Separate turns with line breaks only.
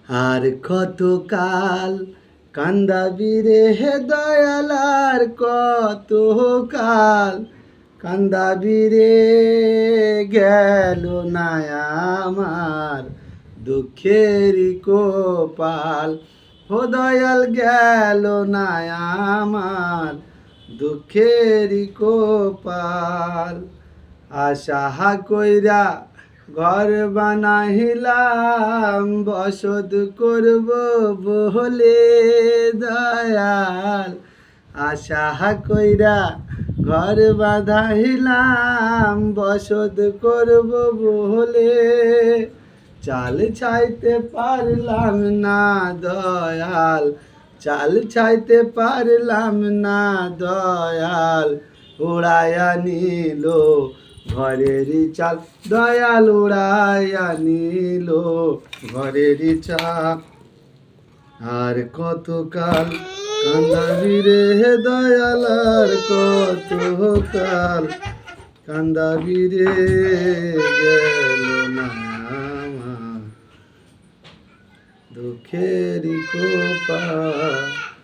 আর কত কাল কান্দাবি রে হে দয়াল, আর কত কাল কান্দাবি রে, গেল না আমার দুঃখেরই কপাল। ও দয়াল গেল না আমার দুঃখেরই কপাল। আশা কইরা ঘর বানাইলাম, বসত করব বলে দয়াল। আশা কইরা ঘর বাঁধাইলাম, বসত করব বলে চাল ছাইতে পারলাম না দয়াল, চাল ছাইতে পারলাম না দয়াল। উড়াইয়া নিল ঘরেরই চাল দয়াল, উড়াইয়া নিল ঘরেরই চাল। আর কত কাল কান্দাবি রে দয়াল, আর কত কাল কান্দাবি রে, গেল না আমার দুঃখেরই কপাল।